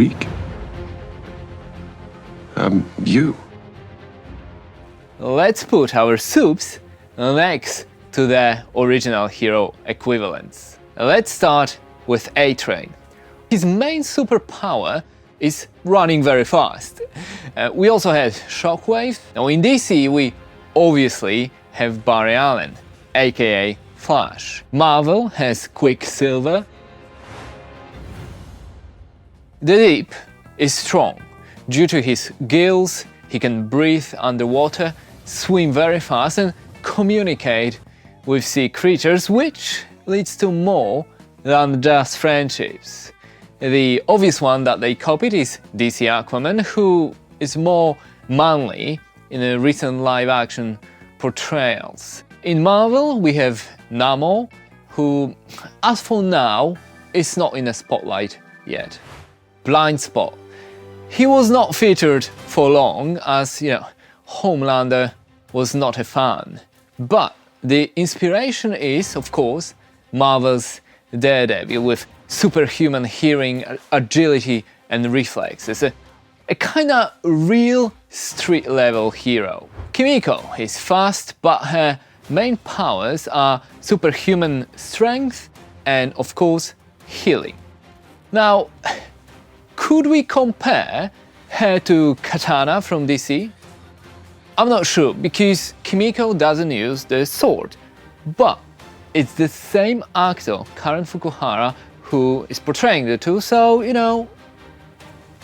weak. You. Let's put our soups next to the original hero equivalents. Let's start with A-Train. His main superpower is running very fast. We also had Shockwave. Now in DC we obviously have Barry Allen, aka Flash. Marvel has Quicksilver. The Deep is strong. Due to his gills, he can breathe underwater, swim very fast and communicate with sea creatures, which leads to more than just friendships. The obvious one that they copied is DC Aquaman, who is more manly in the recent live-action portrayals. In Marvel, we have Namor, who, as for now, is not in the spotlight yet. Blindspot. He was not featured for long, as, Homelander was not a fan. But the inspiration is, of course, Marvel's Daredevil, with superhuman hearing, agility and reflexes. A kinda real street-level hero. Kimiko is fast, but her main powers are superhuman strength and, of course, healing. Now, could we compare her to Katana from DC? I'm not sure, because Kimiko doesn't use the sword, but it's the same actor, Karen Fukuhara, who is portraying the two, so,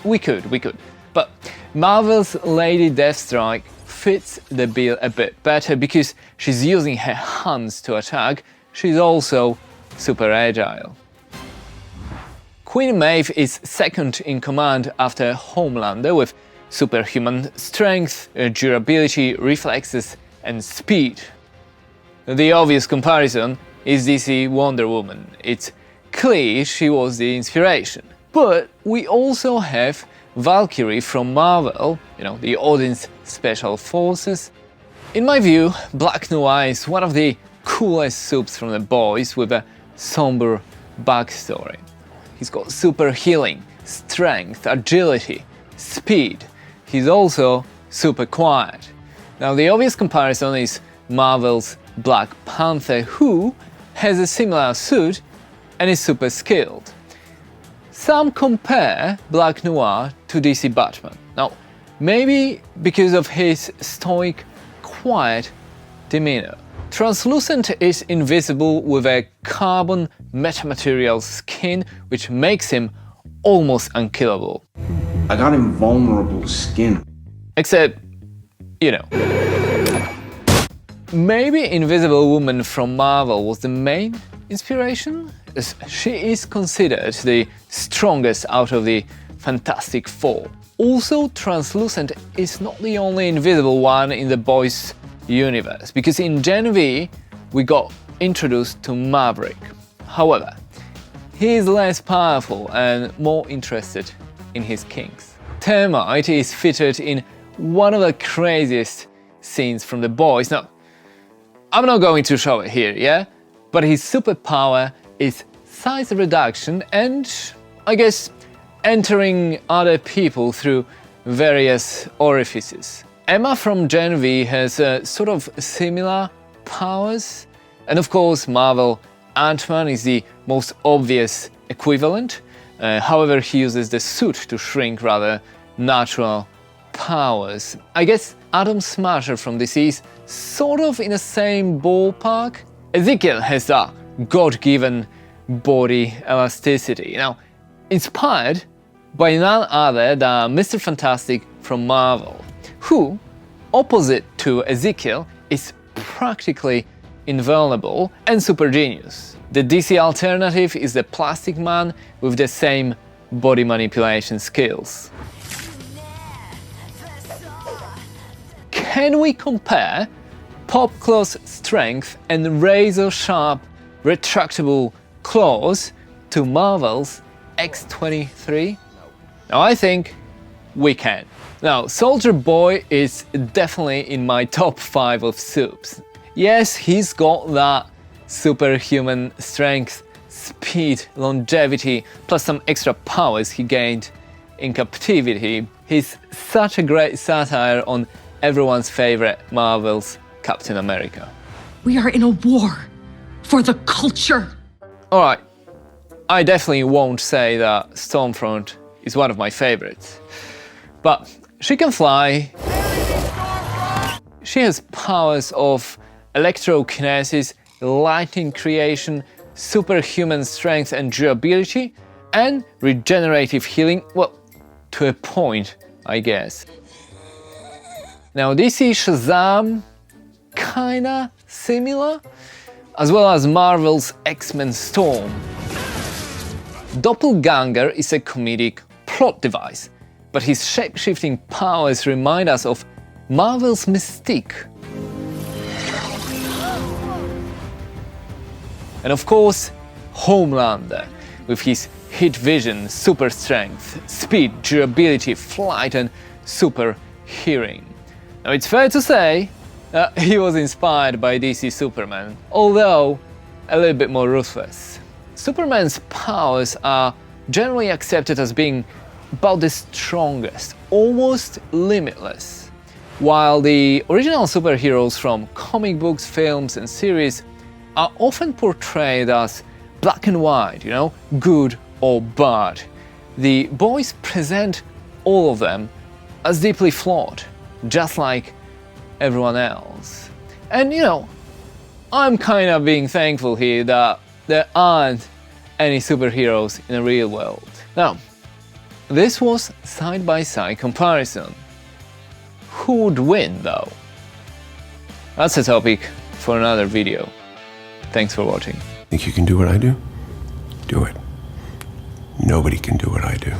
we could. But Marvel's Lady Deathstrike fits the bill a bit better because she's using her hands to attack. She's also super agile. Queen Maeve is second in command after Homelander, with superhuman strength, durability, reflexes and speed. The obvious comparison is DC Wonder Woman. It's clear she was the inspiration. But we also have Valkyrie from Marvel, the Odin's Special Forces. In my view, Black Noir is one of the coolest soups from The Boys with a somber backstory. He's got super healing, strength, agility, speed. He's also super quiet. Now the obvious comparison is Marvel's Black Panther, who has a similar suit and is super skilled. Some compare Black Noir to DC Batman. Now, maybe because of his stoic, quiet demeanor. Translucent is invisible with a carbon metamaterial skin, which makes him almost unkillable. I got invulnerable skin. Except, Maybe Invisible Woman from Marvel was the main inspiration, as she is considered the strongest out of the Fantastic Four. Also, Translucent is not the only invisible one in the Boys universe, because in Gen V we got introduced to Maverick. However, he is less powerful and more interested in his kinks. Termite is featured in one of the craziest scenes from The Boys. Now, I'm not going to show it here, yeah? But his superpower is size reduction and, I guess, entering other people through various orifices. Emma from Gen V has sort of similar powers. And of course, Marvel Ant-Man is the most obvious equivalent. However, he uses the suit to shrink rather natural powers. I guess Atom Smasher from DC is sort of in the same ballpark. Ezekiel has that God-given body elasticity. Now, inspired by none other than Mr. Fantastic from Marvel, who, opposite to Ezekiel, is practically invulnerable and super genius. The DC alternative is the Plastic Man with the same body manipulation skills. Can we compare Popclaw's strength and razor-sharp retractable claws to Marvel's X-23? Now I think we can. Now, Soldier Boy is definitely in my top 5 of soups. Yes, he's got that superhuman strength, speed, longevity, plus some extra powers he gained in captivity, he's such a great satire on everyone's favorite Marvel's Captain America. We are in a war for the culture. Alright, I definitely won't say that Stormfront is one of my favorites, but she can fly, she has powers of electrokinesis, lightning creation, superhuman strength and durability, and regenerative healing, well, to a point, I guess. Now DC Shazam, kinda similar, as well as Marvel's X-Men Storm. Doppleganger is a comedic plot device, but his shape-shifting powers remind us of Marvel's Mystique. And of course, Homelander, with his heat vision, super strength, speed, durability, flight and super hearing. Now it's fair to say that he was inspired by DC Superman, although a little bit more ruthless. Superman's powers are generally accepted as being about the strongest, almost limitless, while the original superheroes from comic books, films and series are often portrayed as black and white, you know, good or bad. The boys present all of them as deeply flawed, just like everyone else. And you know, I'm kind of being thankful here that there aren't any superheroes in the real world. Now, this was side-by-side comparison. Who would win though? That's a topic for another video. Thanks for watching. Think you can do what I do? Do it. Nobody can do what I do.